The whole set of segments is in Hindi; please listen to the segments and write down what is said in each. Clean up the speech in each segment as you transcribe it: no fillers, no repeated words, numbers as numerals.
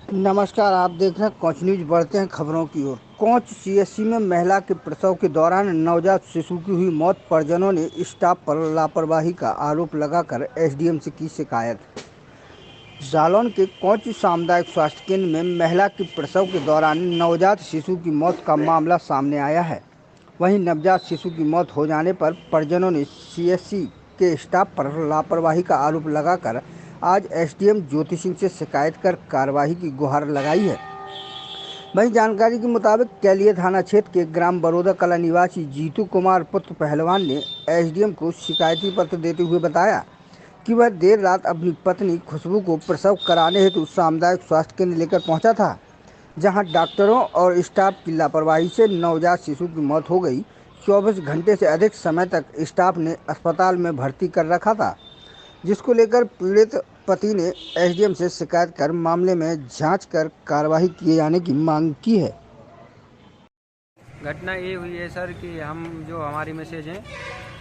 नमस्कार, आप देख रहे हैं कोच न्यूज। बढ़ते हैं खबरों की ओर। कोच सीएचसी में महिला के प्रसव के दौरान नवजात शिशु की हुई मौत। परिजनों ने स्टाफ पर लापरवाही का आरोप लगाकर एसडीएम से की शिकायत। जालौन के कोच सामुदायिक स्वास्थ्य केंद्र में महिला के प्रसव के दौरान नवजात शिशु की मौत का मामला सामने आया है। वहीं नवजात शिशु की मौत हो जाने पर परिजनों ने सीएचसी के स्टाफ पर लापरवाही का आरोप लगाकर आज एसडीएम ज्योति सिंह से शिकायत कर कार्रवाई की गुहार लगाई है। वहीं जानकारी के मुताबिक कैलिया थाना क्षेत्र के ग्राम बरोदा कला निवासी जीतू कुमार पुत्र पहलवान ने एसडीएम को शिकायती पत्र देते हुए बताया कि वह देर रात अपनी पत्नी खुशबू को प्रसव कराने हेतु सामुदायिक स्वास्थ्य केंद्र लेकर पहुंचा था, जहां डॉक्टरों और स्टाफ की लापरवाही से नवजात शिशु की मौत हो गई। 24 घंटे से अधिक समय तक स्टाफ ने अस्पताल में भर्ती कर रखा था, जिसको लेकर पीड़ित पति ने एसडीएम से शिकायत कर मामले में जांच कर कार्रवाई किए जाने की मांग की है। घटना ये हुई है सर कि हमारी मिसेज हैं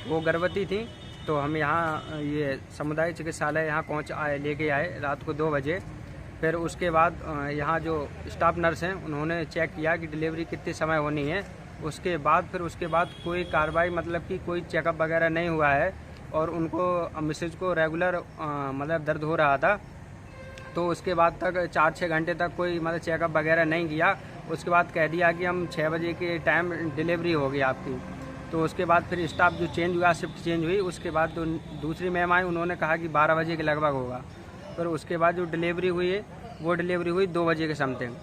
वो गर्भवती थी, तो हम यहाँ ये सामुदायिक चिकित्सालय यहाँ लेके आए रात को 2 बजे। फिर उसके बाद यहाँ जो स्टाफ नर्स हैं उन्होंने चेक किया कि डिलीवरी कितने समय होनी है। उसके बाद कोई कार्रवाई मतलब कि कोई चेकअप वगैरह नहीं हुआ है और उनको मिसेज को रेगुलर मतलब दर्द हो रहा था। तो उसके बाद तक 4-6 घंटे तक कोई मतलब चेकअप वगैरह नहीं किया। उसके बाद कह दिया कि हम 6 बजे के टाइम डिलीवरी होगी आपकी। तो उसके बाद फिर स्टाफ जो चेंज हुआ, शिफ्ट चेंज हुई, उसके बाद तो दूसरी मैम आई, उन्होंने कहा कि 12 बजे के लगभग होगा। फिर उसके बाद जो डिलीवरी हुई है वो डिलीवरी हुई 2 बजे के समथिंग।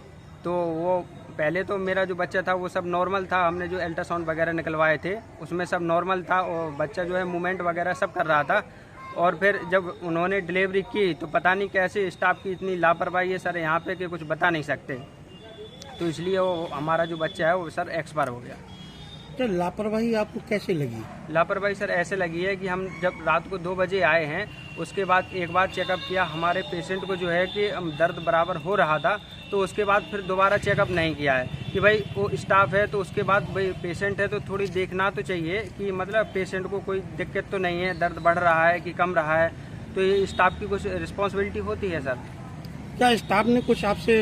तो वो पहले तो मेरा जो बच्चा था वो सब नॉर्मल था। हमने जो अल्ट्रासाउंड वगैरह निकलवाए थे उसमें सब नॉर्मल था और बच्चा जो है मूवमेंट वगैरह सब कर रहा था। और फिर जब उन्होंने डिलीवरी की तो पता नहीं कैसे स्टाफ की इतनी लापरवाही है सर यहाँ पे कि कुछ बता नहीं सकते। तो इसलिए वो हमारा जो बच्चा है वो सर एक्सपायर हो गया। तो लापरवाही आपको कैसे लगी? लापरवाही सर ऐसे लगी है कि हम जब रात को 2 बजे आए हैं, उसके बाद एक बार चेकअप किया, हमारे पेशेंट को जो है कि दर्द बराबर हो रहा था। तो उसके बाद फिर दोबारा चेकअप नहीं किया है कि भाई वो स्टाफ है तो उसके बाद भाई पेशेंट है तो थोड़ी देखना तो चाहिए कि मतलब पेशेंट को कोई दिक्कत तो नहीं है, दर्द बढ़ रहा है कि कम रहा है। तो ये स्टाफ की कुछ रिस्पॉन्सिबिलिटी होती है सर। क्या स्टाफ ने कुछ आपसे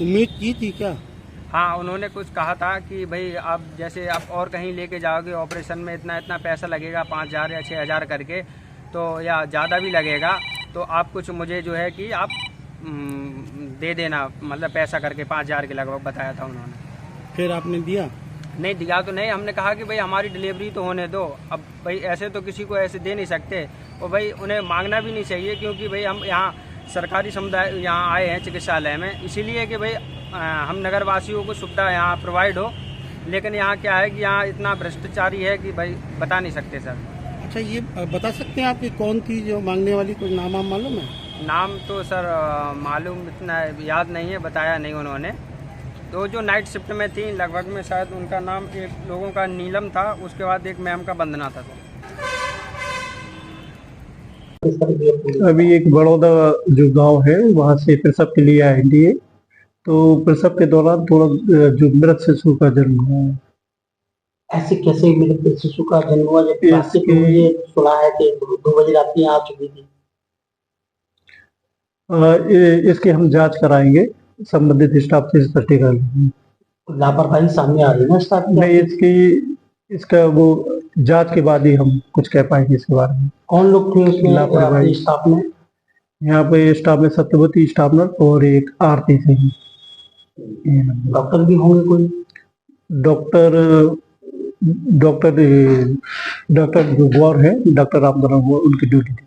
उम्मीद की थी क्या? हाँ, उन्होंने कुछ कहा था कि भाई आप जैसे आप और कहीं लेके जाओगे ऑपरेशन में इतना इतना पैसा लगेगा, 5,000 या 6,000 करके, तो या ज़्यादा भी लगेगा, तो आप कुछ मुझे जो है कि आप दे देना, मतलब पैसा करके 5,000 के लगभग बताया था उन्होंने। फिर आपने दिया? नहीं दिया तो नहीं, हमने कहा कि भाई हमारी डिलीवरी तो होने दो। अब भाई ऐसे तो किसी को ऐसे दे नहीं सकते और भाई उन्हें मांगना भी नहीं चाहिए, क्योंकि भाई हम यहाँ सरकारी समुदाय यहाँ आए हैं चिकित्सालय में, इसीलिए कि भाई हम नगरवासियों को सुविधा यहाँ प्रोवाइड हो। लेकिन यहाँ क्या है कि यहाँ इतना भ्रष्टाचारी है कि भाई बता नहीं सकते सर। अच्छा, ये बता सकते हैं आपकी कौन थी जो मांगने वाली? कोई नाम आप मालूम है? नाम तो सर मालूम इतना याद नहीं है, बताया नहीं उन्होंने। तो जो नाइट शिफ्ट में थी लगभग में शायद उनका नाम एक लोगों का नीलम था, उसके बाद एक मैम का वंदना था। अभी एक बड़ौदा जो गांव है वहां से प्रसव के लिए आए थे, तो प्रसव के दौरान थोड़ा जो मृत शिशु का जन्म हुआ है। ऐसे कैसे मृत शिशु का जन्म हुआ जब मुझे सुना है कि 2 बजे रात में आ चुकी थी? इसके हम जांच कराएंगे, संबंधित स्टाफ से स्पष्ट कर लेंगे। लापरवाही सामने आ रही है ना स्टाफ की? नहीं, इसका वो जांच के बाद ही हम कुछ कह पाएंगे इसके बारे में। कौन लोग थे उसमें लापरवाही स्टाफ में? यहाँ पे स्टाफ में सत्यवती स्टाफ नर्स और एक आरती सिंह। डॉक्टर भी होंगे कोई? डॉक्टर जो गौर है, डॉक्टर रामधन, उनकी ड्यूटी थी।